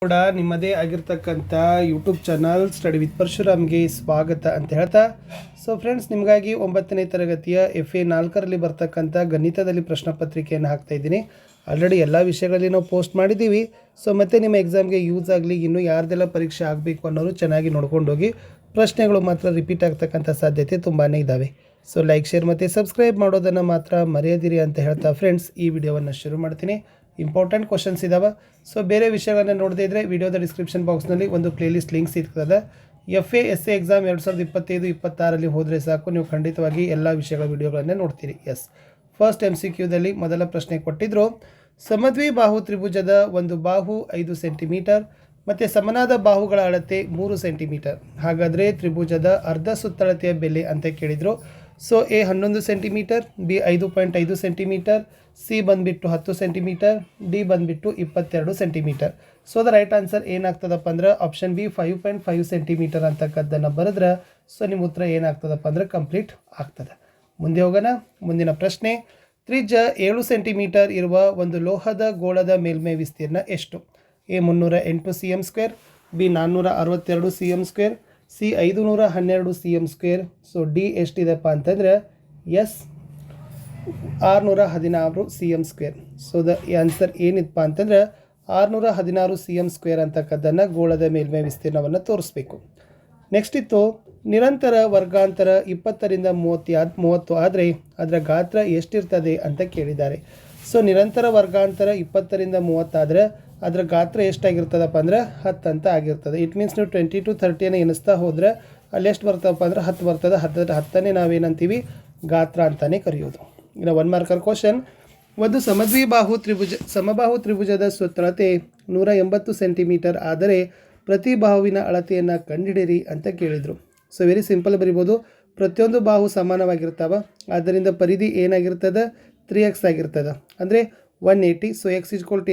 ಕೂಡ ನಿಮ್ಮದೇ ಆಗಿರ್ತಕ್ಕಂಥ ಯೂಟ್ಯೂಬ್ ಚಾನಲ್ ಸ್ಟಡಿ ವಿತ್ ಪರಶುರಾಮ್ಗೆ ಸ್ವಾಗತ ಅಂತ ಹೇಳ್ತಾ, ಸೊ ಫ್ರೆಂಡ್ಸ್, ನಿಮಗಾಗಿ 9ನೇ ತರಗತಿಯ FA 4ರಲ್ಲಿ ಬರ್ತಕ್ಕಂಥ ಗಣಿತದಲ್ಲಿ ಪ್ರಶ್ನೆ ಪತ್ರಿಕೆಯನ್ನು ಹಾಕ್ತಾ ಇದ್ದೀನಿ. ಆಲ್ರೆಡಿ ಎಲ್ಲ ವಿಷಯಗಳಲ್ಲಿ ನಾವು ಪೋಸ್ಟ್ ಮಾಡಿದ್ದೀವಿ. ಸೊ ಮತ್ತೆ ನಿಮ್ಮ ಎಕ್ಸಾಮ್ಗೆ ಯೂಸ್ ಆಗಲಿ, ಇನ್ನೂ ಯಾರ್ದೆಲ್ಲ ಪರೀಕ್ಷೆ ಆಗಬೇಕು ಅನ್ನೋರು ಚೆನ್ನಾಗಿ ನೋಡ್ಕೊಂಡೋಗಿ. ಪ್ರಶ್ನೆಗಳು ಮಾತ್ರ ರಿಪೀಟ್ ಆಗ್ತಕ್ಕಂಥ ಸಾಧ್ಯತೆ ತುಂಬಾ ಇದ್ದಾವೆ. ಸೊ ಲೈಕ್, ಶೇರ್ ಮತ್ತು ಸಬ್ಸ್ಕ್ರೈಬ್ ಮಾಡೋದನ್ನು ಮಾತ್ರ ಮರೆಯದಿರಿ ಅಂತ ಹೇಳ್ತಾ ಫ್ರೆಂಡ್ಸ್, ಈ ವಿಡಿಯೋವನ್ನು ಶುರು ಮಾಡ್ತೀನಿ. ಇಂಪಾರ್ಟೆಂಟ್ ಕ್ವಶನ್ಸ್ ಇದ್ದಾವೆ. ಸೊ ಬೇರೆ ವಿಷಯಗಳನ್ನ ನೋಡದೇ ಇದ್ದರೆ ವಿಡಿಯೋದ ಡಿಸ್ಕ್ರಿಪ್ಷನ್ ಬಾಕ್ಸ್ನಲ್ಲಿ ಒಂದು ಪ್ಲೇಲಿಸ್ಟ್ ಲಿಂಕ್ ಸಿಗ್ತದೆ. FA SA ಎಕ್ಸಾಮ್ 2025-26ರಲ್ಲಿ ಹೋದರೆ ಸಾಕು, ನೀವು ಖಂಡಿತವಾಗಿ ಎಲ್ಲ ವಿಷಯಗಳ ವಿಡಿಯೋಗಳನ್ನೇ ನೋಡ್ತೀರಿ. ಫಸ್ಟ್ MCQದಲ್ಲಿ ಮೊದಲ ಪ್ರಶ್ನೆ ಕೊಟ್ಟಿದ್ದರು. ಸಮದ್ವಿ ಬಾಹು ತ್ರಿಭುಜದ ಒಂದು ಬಾಹು 5 ಸೆಂಟಿಮೀಟರ್ ಮತ್ತು ಸಮನಾದ ಬಾಹುಗಳ ಅಳತೆ 3 ಸೆಂಟಿಮೀಟರ್. ಹಾಗಾದರೆ ತ್ರಿಭುಜದ ಅರ್ಧ ಸುತ್ತಳತೆಯ ಬೆಲೆ ಅಂತ ಕೇಳಿದರು. So A 11 centimetre, B 5.5 centimetre, C ಬಂದುಬಿಟ್ಟು 10 ಸೆಂಟಿಮೀಟರ್, D ಬಂದುಬಿಟ್ಟು 22 centimetre. So the right answer ಏನಾಗ್ತದಪ್ಪ ಅಂದ್ರೆ ಆಪ್ಷನ್ B 5.5 ಸೆಂಟಿಮೀಟರ್ ಅಂತಕ್ಕದ್ದನ್ನು ಬರೆದ್ರೆ ಸೊ ನಿಮ್ಮ ಉತ್ತರ ಏನಾಗ್ತದಪ್ಪ ಅಂದ್ರೆ ಕಂಪ್ಲೀಟ್ ಆಗ್ತದೆ. ಮುಂದೆ ಹೋಗೋಣ. ಮುಂದಿನ ಪ್ರಶ್ನೆ, ತ್ರಿಜ್ಯ 7 ಸೆಂಟಿಮೀಟರ್ ಇರುವ ಒಂದು ಲೋಹದ ಗೋಳದ ಮೇಲ್ಮೈ ವಿಸ್ತೀರ್ಣ ಎಷ್ಟು? A 308 cm², B 462 cm², C 512 cm². So D ಎಷ್ಟಿದೆಪ್ಪ ಅಂತಂದರೆ yes 616 cm². So the answer ಏನಿದಪ್ಪ ಅಂತಂದ್ರೆ 616 cm² ಅಂತಕ್ಕದ್ದನ್ನು ಗೋಳದ ಮೇಲ್ಮೈ ವಿಸ್ತೀರ್ಣವನ್ನು ತೋರಿಸ್ಬೇಕು. ನೆಕ್ಸ್ಟ್ ಇತ್ತು, ನಿರಂತರ ವರ್ಗಾಂತರ 20ರಿಂದ 30 ಆದರೆ ಅದರ ಗಾತ್ರ ಎಷ್ಟಿರ್ತದೆ ಅಂತ ಕೇಳಿದ್ದಾರೆ. ಸೊ ನಿರಂತರ ವರ್ಗಾಂತರ 20ರಿಂದ 30 ಆದರೆ ಅದರ ಗಾತ್ರ ಎಷ್ಟಾಗಿರ್ತದಪ್ಪ ಅಂದರೆ 10 ಅಂತ ಆಗಿರ್ತದೆ. ಇಟ್ ಮೀನ್ಸ್ ನೀವು 20 to 30 ಎನಿಸ್ತಾ ಹೋದರೆ ಅಲ್ಲಿ ಎಷ್ಟು ಬರ್ತದಪ್ಪ ಅಂದ್ರೆ 10 ಬರ್ತದೆ. 10ನೇ ನಾವೇನಂತೀವಿ ಗಾತ್ರ ಅಂತಲೇ ಕರೆಯೋದು. ಇನ್ನು 1 ಮಾರ್ಕರ್ ಕ್ವಶನ್, ಒಂದು ಸಮಬಾಹು ತ್ರಿಭುಜದ ಸುತ್ತಳತೆ 180 ಸೆಂಟಿಮೀಟರ್ ಆದರೆ ಪ್ರತಿ ಬಾಹುವಿನ ಅಳತೆಯನ್ನು ಕಂಡುಹಿಡಿಯಿರಿ ಅಂತ ಕೇಳಿದರು. ಸೊ ವೆರಿ ಸಿಂಪಲ್ ಬರಿಬೋದು. ಪ್ರತಿಯೊಂದು ಬಾಹು ಸಮಾನವಾಗಿರ್ತಾವೆ, ಆದ್ದರಿಂದ ಪರಿಧಿ ಏನಾಗಿರ್ತದೆ 3x ಆಗಿರ್ತದೆ, ಅಂದರೆ 180. ಸೊ x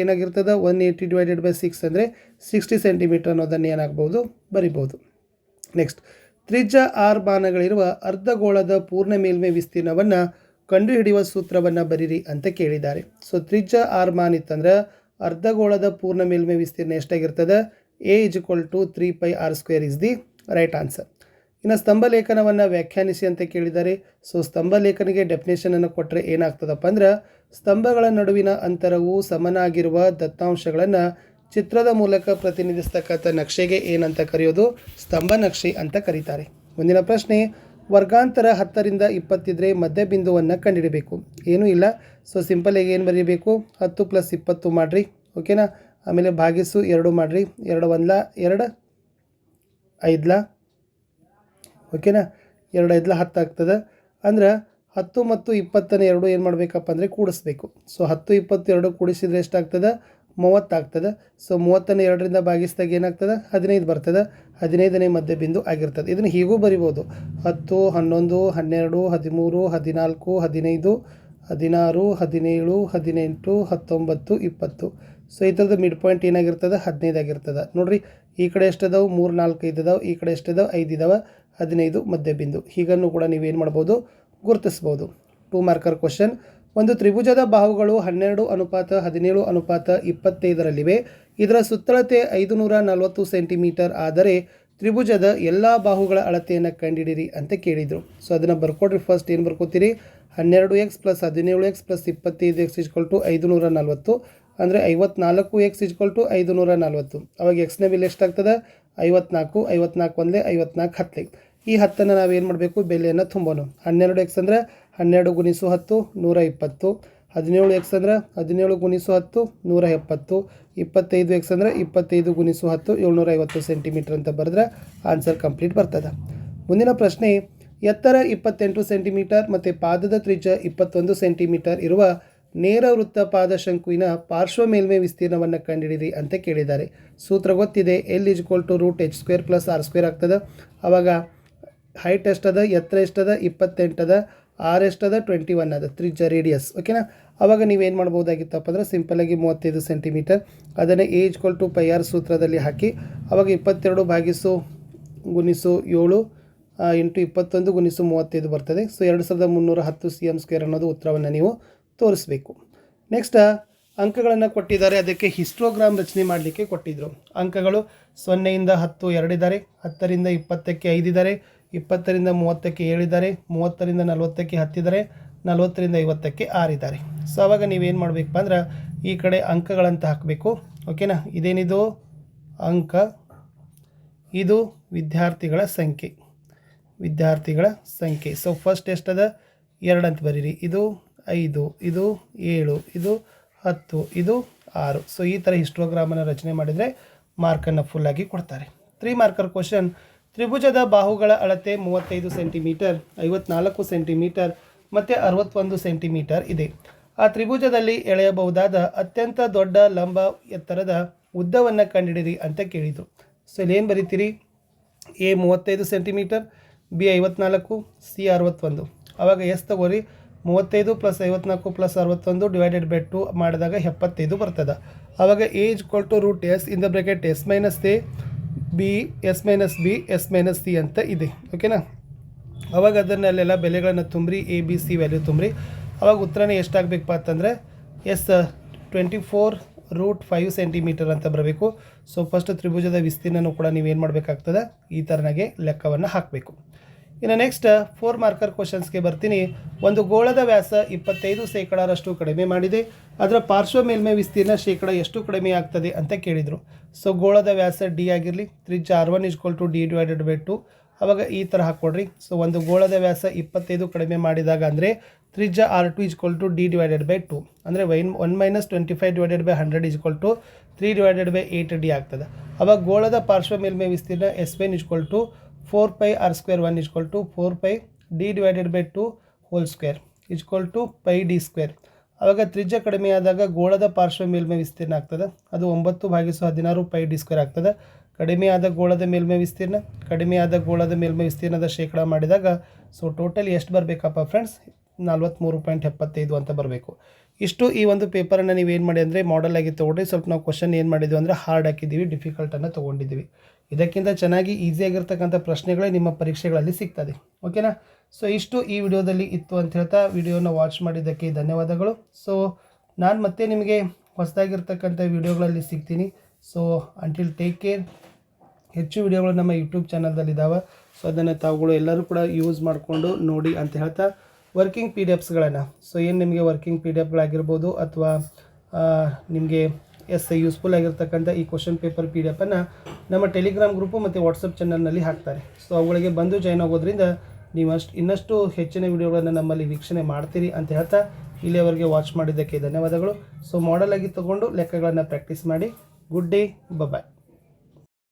ಏನಾಗಿರ್ತದೆ 180 / 6 ಅಂದರೆ 60 ಸೆಂಟಿಮೀಟರ್ ಅನ್ನೋದನ್ನು ಏನಾಗ್ಬೋದು ಬರಿಬೋದು. ನೆಕ್ಸ್ಟ್, ತ್ರಿಜ್ಯ 6 ಬಾಣಗಳಿರುವ ಅರ್ಧಗೋಳದ ಪೂರ್ಣ ಮೇಲ್ಮೈ ವಿಸ್ತೀರ್ಣವನ್ನು ಕಂಡುಹಿಡಿಯುವ ಸೂತ್ರವನ್ನು ಬರೀರಿ ಅಂತ ಕೇಳಿದ್ದಾರೆ. ಸೊ ತ್ರಿಜ್ಯ 6 ಬಾಣ ಇತ್ತಂದ್ರೆ ಅರ್ಧಗೋಳದ ಪೂರ್ಣ ಮೇಲ್ಮೈ ವಿಸ್ತೀರ್ಣ ಎಷ್ಟಾಗಿರ್ತದೆ? A = 3πr² is the right answer. ಇನ್ನು ಸ್ತಂಭ ಲೇಖನವನ್ನು ವ್ಯಾಖ್ಯಾನಿಸಿ ಅಂತ ಕೇಳಿದ್ದಾರೆ. ಸೊ ಸ್ತಂಭ ಲೇಖನಿಗೆ ಡೆಫಿನೇಷನನ್ನು ಕೊಟ್ಟರೆ ಏನಾಗ್ತದಪ್ಪ ಅಂದ್ರೆ, ಸ್ತಂಭಗಳ ನಡುವಿನ ಅಂತರವು ಸಮನಾಗಿರುವ ದತ್ತಾಂಶಗಳನ್ನು ಚಿತ್ರದ ಮೂಲಕ ಪ್ರತಿನಿಧಿಸ್ತಕ್ಕಂಥ ನಕ್ಷೆಗೆ ಏನಂತ ಕರೆಯೋದು? ಸ್ತಂಭ ನಕ್ಷೆ ಅಂತ ಕರೀತಾರೆ. ಮುಂದಿನ ಪ್ರಶ್ನೆ, ವರ್ಗಾಂತರ 10ರಿಂದ 20 ಇದ್ದರೆ ಮಧ್ಯಬಿಂದುವನ್ನು ಕಂಡುಹಿಡಬೇಕು. ಏನೂ ಇಲ್ಲ. ಸೊ ಸಿಂಪಲಾಗಿ ಏನು ಬರೀಬೇಕು? 10 + 20 ಮಾಡಿರಿ, ಓಕೆನಾ. ಆಮೇಲೆ ಭಾಗಿಸು 2 ಮಾಡಿರಿ, 2 1 2 5 ಓಕೆನಾ, 2 5 10 ಆಗ್ತದೆ. ಅಂದ್ರೆ 10 ಮತ್ತು 20 ಎರಡು ಏನು ಮಾಡಬೇಕಪ್ಪ ಅಂದರೆ ಕೂಡಿಸ್ಬೇಕು. ಸೊ 10 20 2 ಕೂಡಿಸಿದ್ರೆ ಎಷ್ಟಾಗ್ತದೆ? 30 ಆಗ್ತದೆ. ಸೊ 30ನ್ನು 2ರಿಂದ ಭಾಗಿಸಿದಾಗ ಏನಾಗ್ತದೆ? 15 ಬರ್ತದೆ. 15ನೇ ಮಧ್ಯಬಿಂದು ಆಗಿರ್ತದೆ. ಇದನ್ನು ಹೀಗೂ ಬರಿಬೋದು: 10 11 12 13 14 15 16 17 18 19 20. ಸೊ ಈ ಥರದ ಮಿಡ್ ಪಾಯಿಂಟ್ ಏನಾಗಿರ್ತದೆ? 15 ಆಗಿರ್ತದೆ. ನೋಡಿರಿ, ಈ ಕಡೆ ಎಷ್ಟಿದಾವೆ? 3 4 5 ಇದಾವೆ, ಈ ಕಡೆ ಎಷ್ಟಿದಾವೆ? 5 ಇದಾವೆ. 15 ಮಧ್ಯಬಿಂದು. ಹೀಗನ್ನು ಕೂಡ ನೀವೇನು ಮಾಡ್ಬೋದು? ಗುರುತಿಸ್ಬೋದು. 2 ಮಾರ್ಕರ್ ಕ್ವಶನ್, ಒಂದು ತ್ರಿಭುಜದ ಬಾಹುಗಳು 12:17:25ರಲ್ಲಿವೆ. ಇದರ ಸುತ್ತಳತೆ 540 ಸೆಂಟಿಮೀಟರ್ ಆದರೆ ತ್ರಿಭುಜದ ಎಲ್ಲ ಬಾಹುಗಳ ಅಳತೆಯನ್ನು ಕಂಡುಹಿಡಿಯಿರಿ ಅಂತ ಕೇಳಿದರು. ಸೊ ಅದನ್ನು ಬರ್ಕೊಡ್ರಿ. ಫಸ್ಟ್ ಏನು ಬರ್ಕೋತೀರಿ? 12x + 17x + 25x = 540, ಅಂದರೆ 54x = 540. ಅವಾಗ ಎಕ್ಸ್ನ ಬೆಲೆ ಎಷ್ಟಾಗ್ತದೆ? 54. 54 ಅಂದರೆ 54 10. ಈ 10ನ್ನು ನಾವೇನು ಮಾಡಬೇಕು? ಬೆಲೆಯನ್ನು ತುಂಬೋಣ. 12x ಅಂದರೆ 12 × 10 120. 17x ಅಂದರೆ 17 × 10 170. 25x ಅಂದರೆ 25 × 10 750 ಸೆಂಟಿಮೀಟರ್ ಅಂತ ಬರೆದ್ರೆ ಆನ್ಸರ್ ಕಂಪ್ಲೀಟ್ ಬರ್ತದೆ. ಮುಂದಿನ ಪ್ರಶ್ನೆ, ಎತ್ತರ 28 ಸೆಂಟಿಮೀಟರ್ ಮತ್ತು ಪಾದದ ತ್ರಿಜ್ಯ 21 ಸೆಂಟಿಮೀಟರ್ ಇರುವ ನೇರ ವೃತ್ತ ಪಾದಶಂಕುವಿನ ಪಾರ್ಶ್ವ ಮೇಲ್ಮೈ ವಿಸ್ತೀರ್ಣವನ್ನು ಕಂಡುಹಿಡಿಯಿರಿ ಅಂತ ಕೇಳಿದ್ದಾರೆ. ಸೂತ್ರ ಗೊತ್ತಿದೆ, L = √h² + r² ಆಗ್ತದೆ. ಆವಾಗ ಹೈಟ್ ಎಷ್ಟದ? ಎತ್ತರ ಎಷ್ಟದ? 28 ಅದ. ಆರ್ ಎಷ್ಟದ? 21 ಅದ. ತ್ರಿಜ್ಯ ರೇಡಿಯಸ್, ಓಕೆನಾ. ಆವಾಗ ನೀವೇನು ಮಾಡ್ಬೋದಾಗಿತ್ತಪ್ಪ ಅಂದರೆ ಸಿಂಪಲಾಗಿ 35 ಸೆಂಟಿಮೀಟರ್ ಅದನ್ನು A = πr ಸೂತ್ರದಲ್ಲಿ ಹಾಕಿ ಆವಾಗ 22 ಭಾಗಿಸು ಗುಣಿಸು 7 × 21 ಗುಣಿಸು 35 ಬರ್ತದೆ. ಸೊ 2310 cm² ಅನ್ನೋದು ಉತ್ತರವನ್ನು ನೀವು ತೋರಿಸಬೇಕು. ನೆಕ್ಸ್ಟ್, ಅಂಕಗಳನ್ನು ಕೊಟ್ಟಿದ್ದಾರೆ, ಅದಕ್ಕೆ ಹಿಸ್ಟೋಗ್ರಾಮ್ ರಚನೆ ಮಾಡಲಿಕ್ಕೆ ಕೊಟ್ಟಿದ್ದರು. ಅಂಕಗಳು 0ರಿಂದ 10 2 ಇದ್ದಾರೆ, 10ರಿಂದ 20ಕ್ಕೆ 5 ಇದ್ದಾರೆ, 20ರಿಂದ 30ಕ್ಕೆ 7 ಇದ್ದಾರೆ, 30ರಿಂದ 40ಕ್ಕೆ 10 ಇದ್ದಾರೆ, 40ರಿಂದ 50ಕ್ಕೆ 6 ಇದ್ದಾರೆ. ಸೊ ಆವಾಗ ನೀವೇನು ಮಾಡಬೇಕಪ್ಪ ಅಂದ್ರೆ ಈ ಕಡೆ ಅಂಕಗಳಂತ ಹಾಕಬೇಕು. ಓಕೆನಾ, ಇದೇನಿದು ಅಂಕ, ಇದು ವಿದ್ಯಾರ್ಥಿಗಳ ಸಂಖ್ಯೆ, ಸೊ ಫಸ್ಟ್ ಎಷ್ಟದ 2 ಅಂತ ಬರೀರಿ. ಇದು 5, ಇದು 7, ಇದು 10, ಇದು 6. ಸೊ ಈ ಥರ ಹಿಸ್ಟೋಗ್ರಾಮನ್ನು ರಚನೆ ಮಾಡಿದರೆ ಮಾರ್ಕನ್ನು ಫುಲ್ಲಾಗಿ ಕೊಡ್ತಾರೆ. 3 ಮಾರ್ಕರ್ ಕ್ವಶನ್. ತ್ರಿಭುಜದ ಬಾಹುಗಳ ಅಳತೆ 35 ಸೆಂಟಿಮೀಟರ್, 54 ಸೆಂಟಿಮೀಟರ್ ಮತ್ತು 61 ಸೆಂಟಿಮೀಟರ್ ಇದೆ. ಆ ತ್ರಿಭುಜದಲ್ಲಿ ಎಳೆಯಬಹುದಾದ ಅತ್ಯಂತ ದೊಡ್ಡ ಲಂಬ ಎತ್ತರದ ಉದ್ದವನ್ನು ಕಂಡುಹಿಡಿಯಿರಿ ಅಂತ ಕೇಳಿದರು. ಸೊ ಇಲ್ಲೇನು ಬರೀತೀರಿ? A 35 centimetre, B 54, C 61. ಆವಾಗ ಎಸ್ ತಗೋರಿ, 35 + 54 + 61 / 2 ಮಾಡಿದಾಗ 75 ಬರ್ತದೆ. ಆವಾಗ A √s in the bracket s - a B s - b s - c ಅಂತ ಇದೆ. ಓಕೆನಾ, ಅವಾಗ ಅದನ್ನೆಲ್ಲ ಬೆಲೆಗಳನ್ನು ತುಂಬ್ರಿ, ಎ ಬಿ ಸಿ ವ್ಯಾಲ್ಯೂ ತುಂಬ್ರಿ. ಅವಾಗ ಉತ್ತರನೇ ಎಷ್ಟಾಗಬೇಕಪ್ಪ ಅಂತಂದರೆ ಎಸ್ 24√5 ಸೆಂಟಿಮೀಟರ್ ಅಂತ ಬರಬೇಕು. ಸೊ ಫಸ್ಟ್ ತ್ರಿಭುಜದ ವಿಸ್ತೀರ್ಣನೂ ಕೂಡ ನೀವೇನು ಮಾಡಬೇಕಾಗ್ತದೆ, ಈ ಥರನಾಗೆ ಲೆಕ್ಕವನ್ನು ಹಾಕಬೇಕು. ಇನ್ನು ನೆಕ್ಸ್ಟ್ 4 ಮಾರ್ಕರ್ ಕ್ವಶನ್ಸ್ಗೆ ಬರ್ತೀನಿ. ಒಂದು ಗೋಳದ ವ್ಯಾಸ 25% ಕಡಿಮೆ ಮಾಡಿದೆ, ಅದರ ಪಾರ್ಶ್ವ ಮೇಲ್ಮೈ ವಿಸ್ತೀರ್ಣ ಶೇಕಡ ಎಷ್ಟು ಕಡಿಮೆ ಆಗ್ತದೆ ಅಂತ ಕೇಳಿದರು. ಸೊ ಗೋಳದ ವ್ಯಾಸ ಡಿ ಆಗಿರಲಿ, ತ್ರಿಜ್ಯ r1 = d / 2. ಆವಾಗ ಈ ಥರ ಹಾಕ್ಕೊಡ್ರಿ. ಸೊ ಒಂದು ಗೋಳದ ವ್ಯಾಸ 25 ಕಡಿಮೆ ಮಾಡಿದಾಗ ಅಂದರೆ ತ್ರಿಜ್ಯ r2 = d / 2, ಅಂದರೆ 1 - 25 / 100 = 3 / 8d ಆಗ್ತದೆ. ಆವಾಗ ಗೋಳದ ಪಾರ್ಶ್ವ ಮೇಲ್ಮೈ ವಿಸ್ತೀರ್ಣ s1 = 4πr²1 = 4π d / 2 whole square =πd². ಆವಾಗ ತ್ರಿಜ್ಯ ಕಡಿಮೆಯಾದಾಗ ಗೋಳದ ಪಾರ್ಶ್ವ ಮೇಲ್ಮೈ ವಿಸ್ತೀರ್ಣ ಆಗ್ತದೆ, ಅದು 9/16 πd² ಆಗ್ತದೆ. ಕಡಿಮೆಯಾದ ಗೋಳದ ಮೇಲ್ಮೈ ವಿಸ್ತೀರ್ಣದ ಶೇಕಡ ಮಾಡಿದಾಗ ಸೊ ಟೋಟಲ್ ಎಷ್ಟು ಬರಬೇಕಪ್ಪ ಫ್ರೆಂಡ್ಸ್? 43.75 ಅಂತ ಬರಬೇಕು. ಇಷ್ಟು ಈ ಒಂದು ಪೇಪರನ್ನು ನೀವೇನು ಮಾಡಿ ಅಂದರೆ ಮಾಡೆಲ್ ಆಗಿ ತೊಗೊಂಡ್ರಿ. ಸ್ವಲ್ಪ ನಾವು ಕ್ವಶನ್ ಏನು ಮಾಡಿದ್ವಿ ಅಂದರೆ ಹಾರ್ಡ್ ಹಾಕಿದ್ದೀವಿ, ಡಿಫಿಕಲ್ಟನ್ನು ತೊಗೊಂಡಿದ್ದೀವಿ. ಇದಕ್ಕಿಂತ ಚೆನ್ನಾಗಿ ಈಸಿಯಾಗಿರ್ತಕ್ಕಂಥ ಪ್ರಶ್ನೆಗಳೇ ನಿಮ್ಮ ಪರೀಕ್ಷೆಗಳಲ್ಲಿ ಸಿಗ್ತದೆ. ಓಕೆನಾ, ಸೊ ಇಷ್ಟು ಈ ವಿಡಿಯೋದಲ್ಲಿ ಇತ್ತು ಅಂತ ಹೇಳ್ತಾ ವಿಡಿಯೋನ ವಾಚ್ ಮಾಡಿದ್ದಕ್ಕೆ ಧನ್ಯವಾದಗಳು. ಸೊ ನಾನು ಮತ್ತೆ ನಿಮಗೆ ಹೊಸದಾಗಿರ್ತಕ್ಕಂಥ ವಿಡಿಯೋಗಳಲ್ಲಿ ಸಿಗ್ತೀನಿ. So until take care. ಹೆಚ್ಚು ವಿಡಿಯೋಗಳು ನಮ್ಮ ಯೂಟ್ಯೂಬ್ ಚಾನಲ್ದಲ್ಲಿದ್ದಾವೆ. ಸೊ ಅದನ್ನು ತಾವುಗಳು ಎಲ್ಲರೂ ಕೂಡ ಯೂಸ್ ಮಾಡಿಕೊಂಡು ನೋಡಿ ಅಂತ ಹೇಳ್ತಾ ವರ್ಕಿಂಗ್ PDF ಸೊ ಏನು ನಿಮಗೆ ವರ್ಕಿಂಗ್ PDF ಅಥವಾ ನಿಮಗೆ ಯೂಸ್ಫುಲ್ ಆಗಿರ್ತಕ್ಕಂಥ ಈ ಕ್ವಶನ್ ಪೇಪರ್ PDF ನಮ್ಮ ಟೆಲಿಗ್ರಾಮ್ ಗ್ರೂಪು ಮತ್ತು ವಾಟ್ಸಪ್ ಚಾನಲ್ನಲ್ಲಿ ಹಾಕ್ತಾರೆ. ಸೊ ಅವುಗಳಿಗೆ ಬಂದು ಜಾಯ್ನ್ ಆಗೋದ್ರಿಂದ ನೀವು ಇನ್ನಷ್ಟು ಹೆಚ್ಚಿನ ವಿಡಿಯೋಗಳನ್ನು ನಮ್ಮಲ್ಲಿ ವೀಕ್ಷಣೆ ಮಾಡ್ತೀರಿ ಅಂತ ಹೇಳ್ತಾ ಇಲ್ಲಿಯವರೆಗೆ ವಾಚ್ ಮಾಡಿದ್ದಕ್ಕೆ ಧನ್ಯವಾದಗಳು. ಸೊ ಮಾಡೆಲ್ ಆಗಿ ತೊಗೊಂಡು ಲೆಕ್ಕಗಳನ್ನು ಪ್ರಾಕ್ಟೀಸ್ ಮಾಡಿ. ಗುಡ್ ಡೇ, ಬಾಯ್.